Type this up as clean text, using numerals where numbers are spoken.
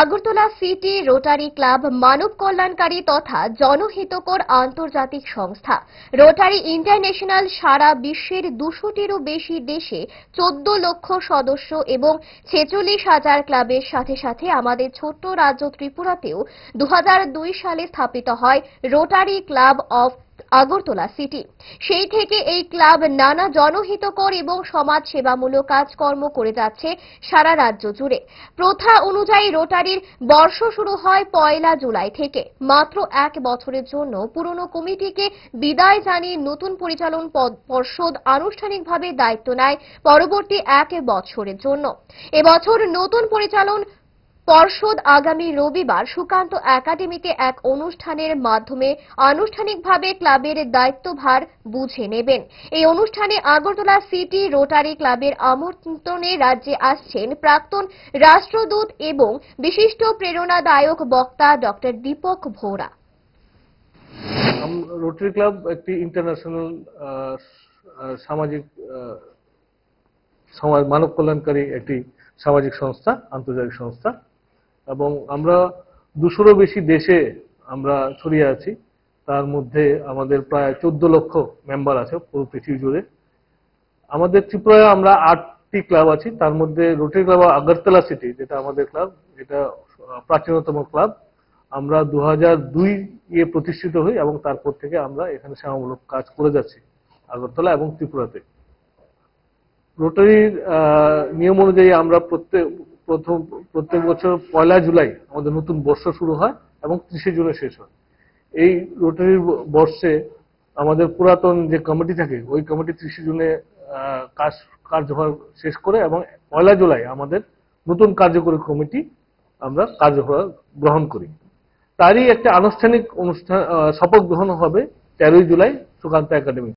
Agartala city rotary club মানব কল্যাণকারী তথা জনহিতকর আন্তর্জাতিক সংস্থা। রোটারি ইন্টারন্যাশনাল সারা বিশ্বের 200টিরও বেশি দেশে 14 লক্ষ সদস্য এবং 46,000 ক্লাবের সাথে সাথে আমাদের ছোট্ট রাজ্য ত্রিপুরাতেও 2002 সালে স্থাপিত হয় rotary club of Agartala city. সেই থেকে এই ক্লাব নানা জনহিতকর এবং সমাজ সেবামূলক কাজকর্ম করে যাচ্ছে সারা রাজ্য জুড়ে। প্রথা অনুযায়ী রোটারির বর্ষ শুরু হয় 1 জুলাই থেকে। মাত্র 1 বছরের জন্য পুরনো কমিটিকে বিদায় জানিয়ে নতুন পরিচালন পর্ষদ আনুষ্ঠানিকভাবে দায়িত্ব নেয় পরবর্তী 1 বছরের জন্য। এবছর নতুন পরিচালন পর্ষদ আগামী রবিবার সুকান্ত একাডেমিতে এক অনুষ্ঠানের মাধ্যমে আনুষ্ঠানিকভাবে ক্লাবের দায়িত্বভার বুঝে নেবেন। এই অনুষ্ঠানে আগরতলা সিটি রোটারি ক্লাবের আমন্ত্রণে রাজ্যে আসছেন প্রাক্তন রাষ্ট্রদূত এবং বিশিষ্ট প্রেরণাদায়ক বক্তা ডক্টর দীপক ভোরা। রোটারি ক্লাব একটি ইন্টারন্যাশনাল সামাজিক মানব কল্যাণকারী একটি সামাজিক সংস্থা, আন্তর্জাতিক সংস্থা, এবং আমরা 200-রও বেশি দেশে আমরা ছড়িয়ে আছি। তার মধ্যে আমাদের প্রায় 14 লক্ষ মেম্বার আছে পুরো পৃথিবী জুড়ে। আমাদের ত্রিপুরায় আমরা 8টি ক্লাব আছি, তার মধ্যে রোটারি ক্লাব আগরতলা সিটি, যেটা আমাদের ক্লাব, এটা প্রাচীনতম ক্লাব। আমরা 2002 প্রতিষ্ঠিত হই এবং তারপর থেকে আমরা এখানে সেবামূলক কাজ করে যাচ্ছি আগরতলা এবং ত্রিপুরাতে। রোটারির নিয়ম অনুযায়ী আমরা প্রত্যেক বছর 1 জুলাই আমাদের নতুন বর্ষ শুরু হয় এবং 30 জুনে শেষ হয়। এই রোটারির বর্ষে আমাদের পুরাতন যে কমিটি থাকে, ওই কমিটি 30 জুনে কার্যভার শেষ করে এবং 1 জুলাই আমাদের নতুন কার্যকরী কমিটি আমরা কার্যভার গ্রহণ করি। তারই একটা আনুষ্ঠানিক অনুষ্ঠান, শপথ গ্রহণ হবে 13 জুলাই সুকান্ত একাডেমি।